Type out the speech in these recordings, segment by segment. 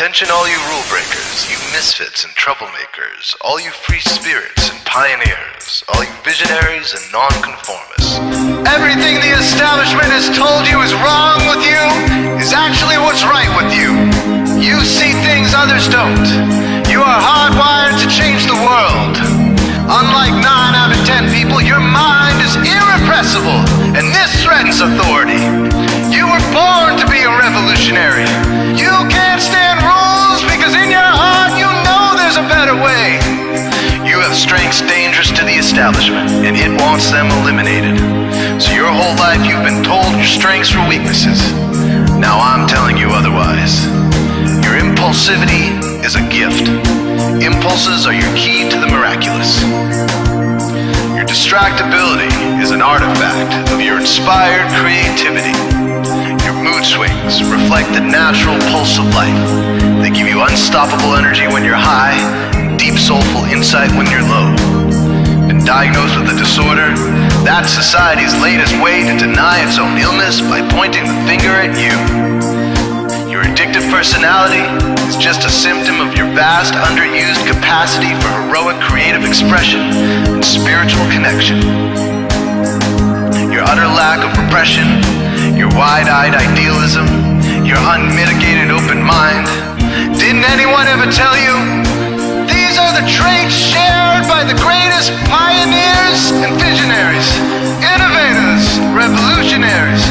Attention all you rule breakers, you misfits and troublemakers, all you free spirits and pioneers, all you visionaries and nonconformists. Everything the establishment has told you is wrong with you is actually what's right with you. You see things others don't. You are hardwired to change the world. Unlike 9 out of 10 people, your mind is irrepressible, and this threatens authority. You were born to be a revolutionary. You can't stand rules because in your heart you know there's a better way. You have strengths dangerous to the establishment, and it wants them eliminated. So your whole life you've been told your strengths were weaknesses. Now I'm telling you otherwise. Your impulsivity is a gift. Impulses are your key to the miraculous. Your distractibility is an artifact of your inspired creativity. Your mood swings reflect the natural pulse of life. They give you unstoppable energy when you're high, and deep soulful insight when you're low. Been diagnosed with a disorder? That's society's latest way to deny its own illness by pointing the finger at you. Your addictive personality is just a symptom of your vast, underused capacity for heroic creative expression and spiritual connection. Your utter lack of repression, your wide-eyed idealism, your unmitigated open mind. Didn't anyone ever tell you? These are the traits shared by the greatest pioneers and visionaries, innovators, revolutionaries,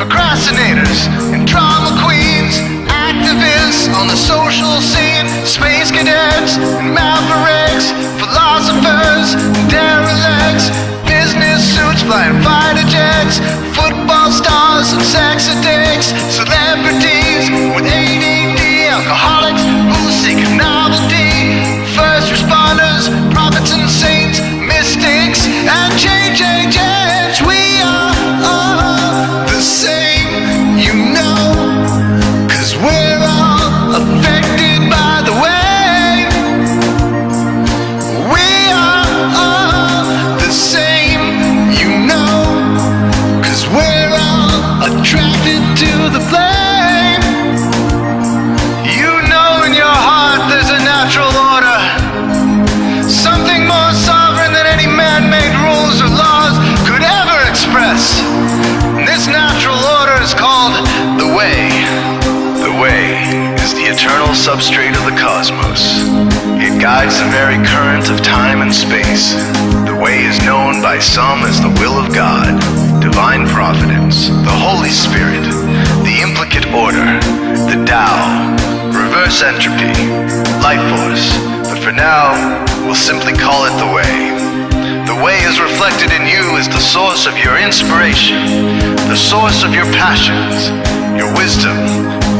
procrastinators, and drama queens, activists on the social scene, space cadets and mavericks, philosophers and derelicts, business suits flying fighter jets, football stars and sex addicts, celebrities with ADD, alcoholics who seek novelty, first responders, prophets and saints, mystics and change agents. We are all the same, you know, 'cause we're all affected by the way. We are all the same, you know, 'cause we're all attracted to the flame. You know in your heart there's a natural order, something more sovereign than any man-made rules or laws could ever express. And this natural order is called the way. The way is the eternal substrate of the cosmos. It guides the very current of time and space. The way is known by some as the will of God, divine providence, the Holy Spirit, the implicate order, the Tao, reverse entropy, life force. But for now, we'll simply call it the way. The way is reflected in you as the source of your inspiration, the source of your passions, your wisdom,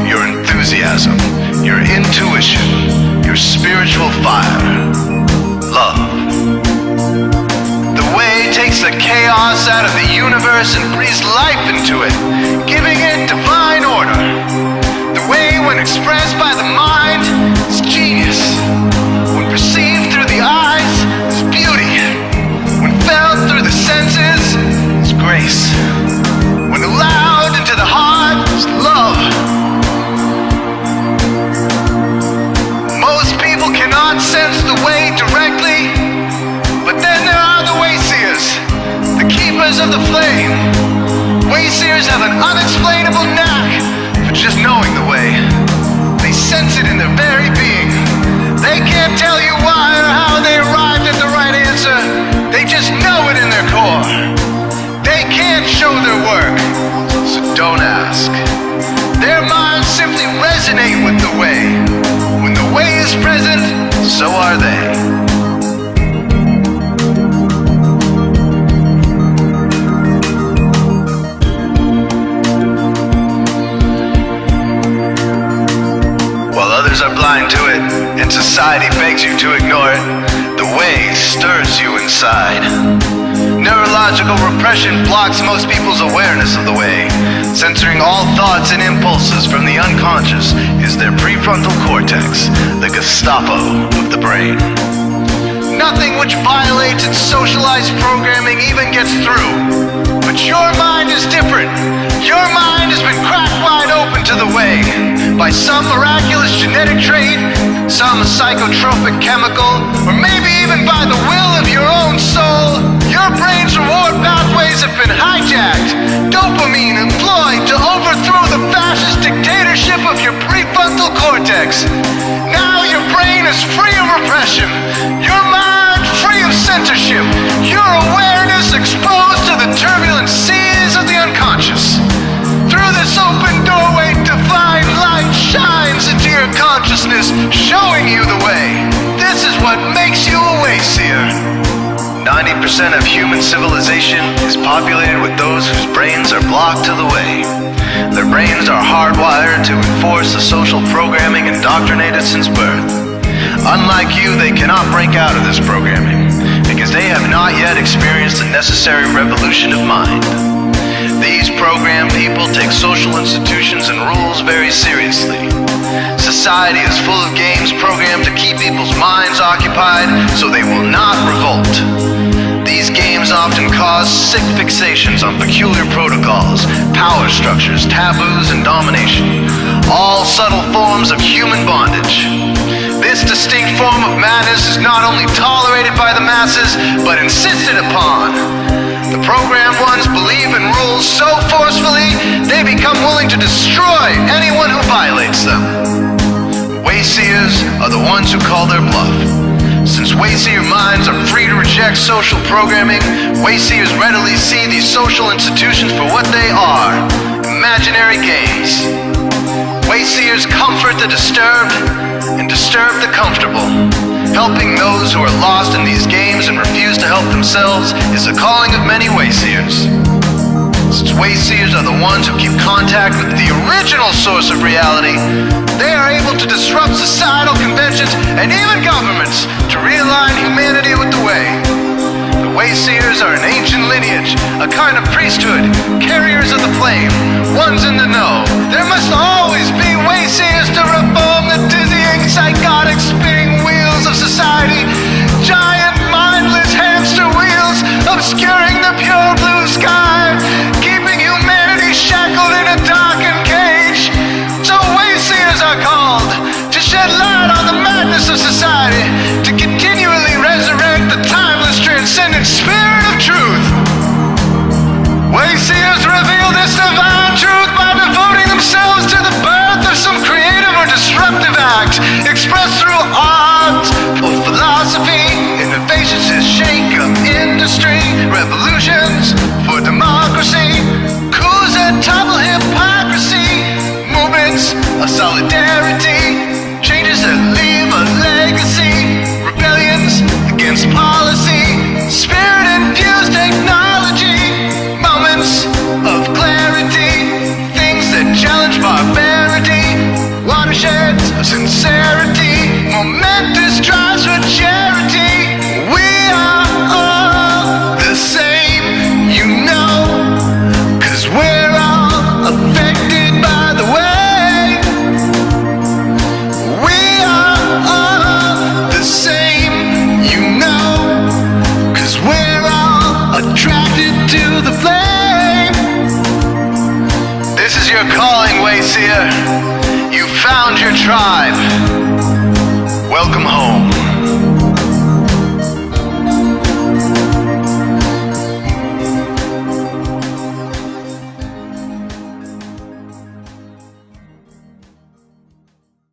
your enthusiasm, your intuition, your spiritual fire, love. The way takes the chaos out of the universe and breathes life into it, giving it divine order. The way, when expressed by the mind, is genius. When perceived through the eyes, is beauty. When felt through the senses, is grace. When allowed into the heart, is love. Most people cannot sense the way directly, but then there are the wayseers, the keepers of the flame. Wayseers have an unexplainable knack for just knowing the way. They sense it in their very being. They can't tell you why or how they arrived at the right answer. They just know it in their core. They can't show their work, so don't ask. Their minds simply resonate with the way. When the way is present, so are they. While others are blind to it, and society begs you to ignore it, the way stirs you inside. Neurological repression blocks most people's awareness of the way. Censoring all thoughts and impulses from the unconscious is their prefrontal cortex, the Gestapo of the brain. Nothing which violates its socialized programming even gets through. But your mind is different. Your mind has been cracked wide open to the way by some miraculous genetic trait, some psychotropic chemical, or maybe even by the will of your own soul. Your brain's reward pathways have been hijacked, dopamine employed to overthrow the fascist dictatorship of your prefrontal cortex. Now your brain is free of repression, your mind free of censorship, your awareness exposed to the turbulent seas of the unconscious. Through this open doorway, divine light shines into your consciousness, showing you the way. This is what makes you a Wayseer. 90% of human civilization is populated with those whose brains are blocked to the way. Their brains are hardwired to enforce the social programming indoctrinated since birth. Unlike you, they cannot break out of this programming because they have not yet experienced the necessary revolution of mind. These programmed people take social institutions and rules very seriously. Society is full of games programmed to keep people's minds occupied so they will not revolt. These games often cause sick fixations on peculiar protocols, power structures, taboos, and domination, all subtle forms of human bondage. This distinct form of madness is not only tolerated by the masses, but insisted upon. The programmed ones believe in rules so forcefully, they become willing to destroy anyone who violates them. Wayseers are the ones who call their bluff. Since Wayseer minds are free to reject social programming, Wayseers readily see these social institutions for what they are, imaginary games. Wayseers comfort the disturbed and disturb the comfortable. Helping those who are lost in these games and refuse to help themselves is the calling of many Wayseers. Since Wayseers are the ones who keep contact with the original source of reality, they are able to disrupt societal conventions and even governments to realign humanity with the way. The Wayseers are an ancient lineage, a kind of priesthood, carriers of the flame, ones in the know. There must always be Wayseers to reform the dizzying, psychotic, spinning wheels of society. Giant, mindless hamster wheels obscuring the pure blue sky, keeping humanity shackled in a darkened cage. So Wayseers are called to shed light on the madness of society, to continually resurrect the timeless, transcendent spirit of truth. Wayseers reveal this divine truth by devoting themselves to the birth of some creative or disruptive act, expressed through art or philosophy, innovations to shake up industry, revolutions for democracy, coups that topple hypocrisy, movements of solidarity, changes that leave a legacy, rebellions against policy, spirit-infused technology, moments of clarity, things that challenge barbarity, watersheds of sincerity, momentous drives for charity. We are all the same, you know, 'cause we're all affected by the way. We are all the same, you know, 'cause we're all attracted to the flame. This is your calling, Wayseer. You found your tribe. Welcome home.